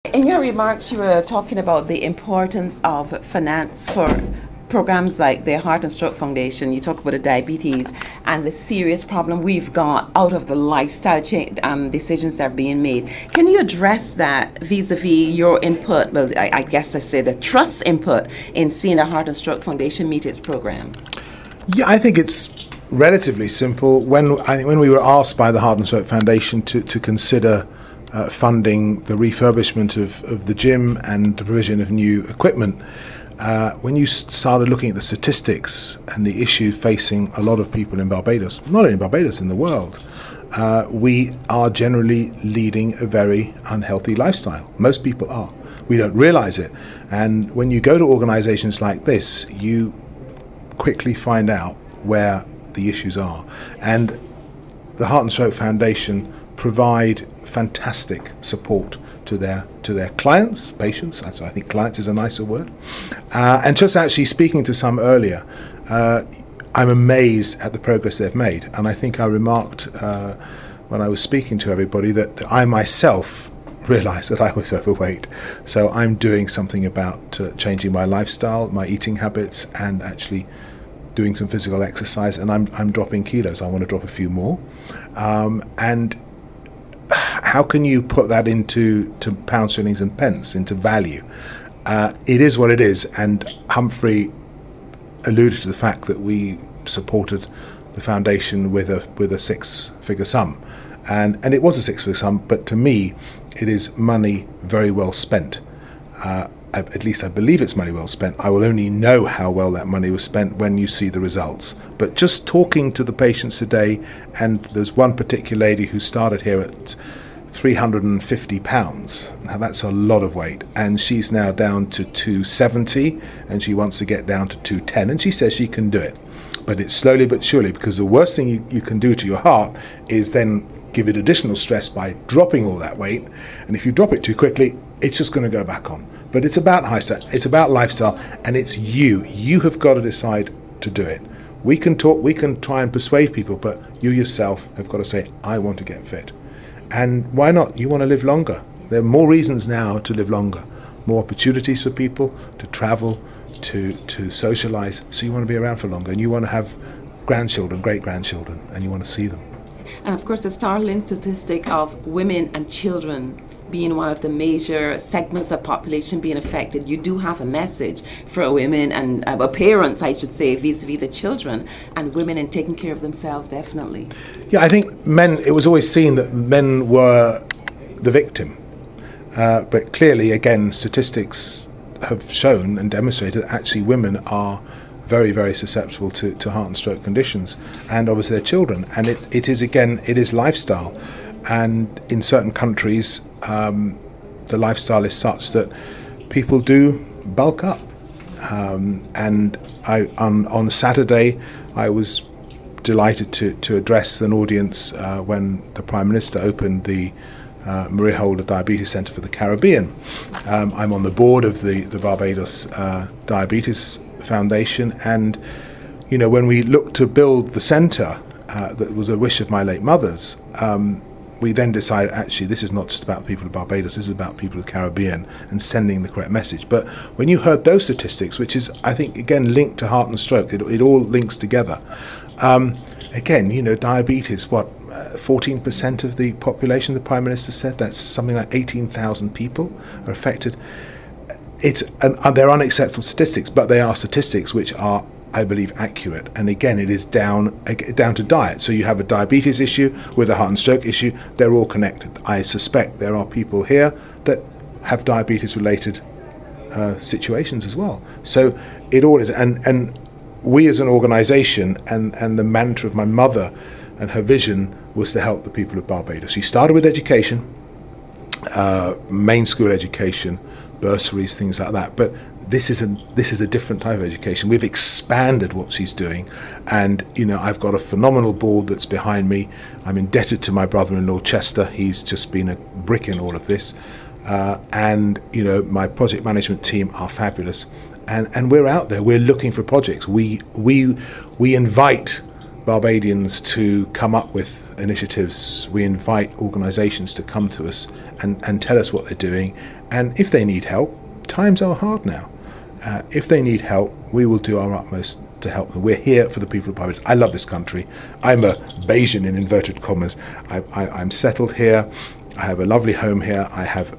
In your remarks, you were talking about the importance of finance for programs like the Heart and Stroke Foundation. You talk about the diabetes and the serious problem we've got out of the lifestyle decisions that are being made. Can you address that vis-a-vis your input? Well, I guess I say the trust input in seeing the Heart and Stroke Foundation meet its program. Yeah, I think it's relatively simple. When we were asked by the Heart and Stroke Foundation to consider funding the refurbishment of the gym and the provision of new equipment, when you started looking at the statistics and the issue facing a lot of people in Barbados, not only in Barbados, in the world, we are generally leading a very unhealthy lifestyle. Most people are. We don't realize it. And when you go to organizations like this, you quickly find out where the issues are. And the Heart and Stroke Foundation provide fantastic support to their clients, patients. I think clients is a nicer word. And just actually speaking to some earlier, I'm amazed at the progress they've made. And I think I remarked when I was speaking to everybody that I myself realized that I was overweight. So I'm doing something about changing my lifestyle, my eating habits, and actually doing some physical exercise. And I'm dropping kilos. I want to drop a few more. And how can you put that into pounds, shillings and pence, into value? It is what it is. And Humphrey alluded to the fact that we supported the foundation with a six-figure sum. And it was a six-figure sum, but to me, it is money very well spent. At least I believe it's money well spent. I will only know how well that money was spent when you see the results. But just talking to the patients today, and there's one particular lady who started here at 350 pounds. Now that's a lot of weight, and she's now down to 270, and she wants to get down to 210, and she says she can do it. But it's slowly but surely, because the worst thing you can do to your heart is then give it additional stress by dropping all that weight. And if you drop it too quickly, it's just going to go back on. But it's about it's about lifestyle, and it's you. You have got to decide to do it. We can talk, we can try and persuade people, but you yourself have got to say, I want to get fit. And why not? You want to live longer. There are more reasons now to live longer, more opportunities for people to travel, to socialize. So you want to be around for longer, and you want to have grandchildren, great-grandchildren, and you want to see them. And of course, the startling statistic of women and children being one of the major segments of population being affected. You do have a message for women and parents, I should say, vis-a-vis the children, and women in taking care of themselves, definitely. Yeah, I think men, it was always seen that men were the victim. But clearly, again, statistics have shown and demonstrated that actually women are very, very susceptible to heart and stroke conditions, and obviously their children. And it is lifestyle. And in certain countries, the lifestyle is such that people do bulk up. And on Saturday, I was delighted to address an audience when the Prime Minister opened the Maria Holder Diabetes Centre for the Caribbean. I'm on the board of the Barbados Diabetes Foundation, and when we looked to build the centre, that was a wish of my late mother's, we then decided actually this is not just about people of Barbados, this is about people of the Caribbean and sending the correct message. But when you heard those statistics, which is, I think, again linked to heart and stroke, it all links together. Again, diabetes, 14% of the population, the Prime Minister said, that's something like 18,000 people are affected. They're unacceptable statistics, but they are statistics which are, I believe, accurate. And again, it is down to diet. So you have a diabetes issue with a heart and stroke issue. They're all connected. I suspect there are people here that have diabetes-related situations as well. So it all is. And we as an organisation, and the mantra of my mother and her vision was to help the people of Barbados. She started with education, main school education, bursaries, things like that. But this is a different type of education. We've expanded what she's doing, and I've got a phenomenal board that's behind me. I'm indebted to my brother-in-law Chester. He's just been a brick in all of this, and my project management team are fabulous, and we're out there. We're looking for projects. We invite Barbadians to come up with initiatives. We invite organisations to come to us and tell us what they're doing, And if they need help, times are hard now. If they need help, we will do our utmost to help them. We're here for the people of Barbados. I love this country. I'm a Bayesian in inverted commas. I'm settled here. I have a lovely home here. I have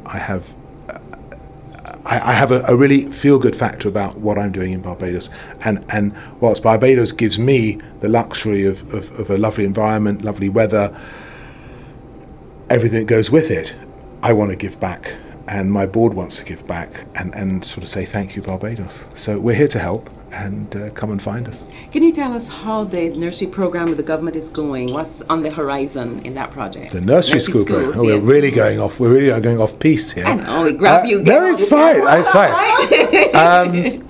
a really feel-good factor about what I'm doing in Barbados. And whilst Barbados gives me the luxury of a lovely environment, lovely weather, everything that goes with it, I want to give back. And my board wants to give back and sort of say thank you, Barbados. So we're here to help, and come and find us. Can you tell us how the nursery program with the government is going? What's on the horizon in that project? The nursery school program. Oh, we're really going off. We're really going off piece here. I know. We grab you. No, it's fine. It's fine.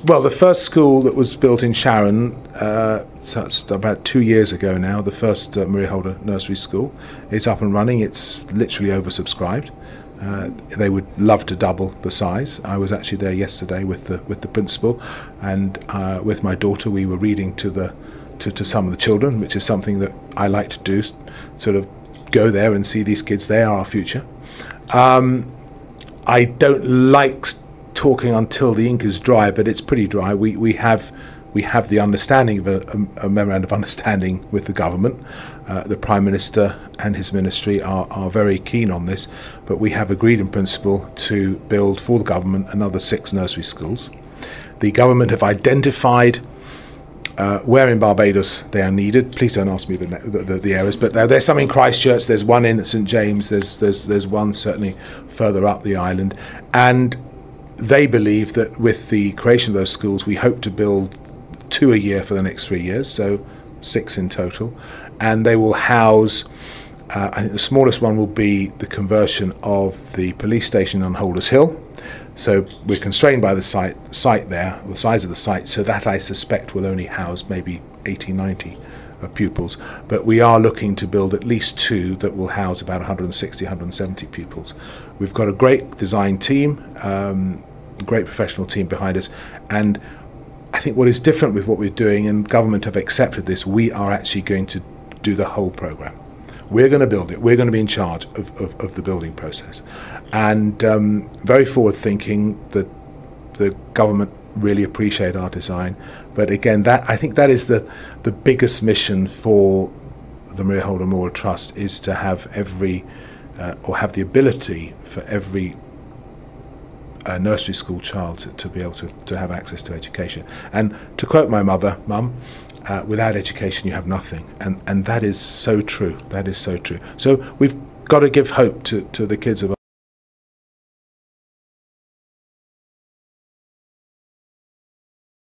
Well, the first school that was built in Sharon, so that's about 2 years ago now. The first Maria Holder nursery school is up and running. It's literally oversubscribed. They would love to double the size. I was actually there yesterday with the principal, and with my daughter we were reading to some of the children, which is something that I like to do. Sort of go there and see these kids. They are our future. I don't like talking until the ink is dry, but it's pretty dry. We have the understanding of a memorandum of understanding with the government. The Prime Minister and his ministry are very keen on this, but we have agreed in principle to build for the government another 6 nursery schools. The government have identified where in Barbados they are needed. Please don't ask me the areas, but there's some in Christchurch, there's one in St James, there's one certainly further up the island, and they believe that with the creation of those schools, we hope to build 2 a year for the next 3 years, so 6 in total, and they will house, I think the smallest one will be the conversion of the police station on Holders Hill. So we're constrained by the site there, the size of the site, so that I suspect will only house maybe 80, 90 pupils, but we are looking to build at least 2 that will house about 160, 170 pupils. We've got a great design team, a great professional team behind us, and I think what is different with what we're doing, and government have accepted this, we are actually going to do the whole program. We're going to build it. We're going to be in charge of the building process. And very forward thinking, that the government really appreciate our design. But again, I think that is the biggest mission for the Maria Holder Memorial Trust, is to have or have the ability for every nursery school child to be able to have access to education. And to quote my mum, without education you have nothing, and that is so true. That is so true. So we've got to give hope to the kids of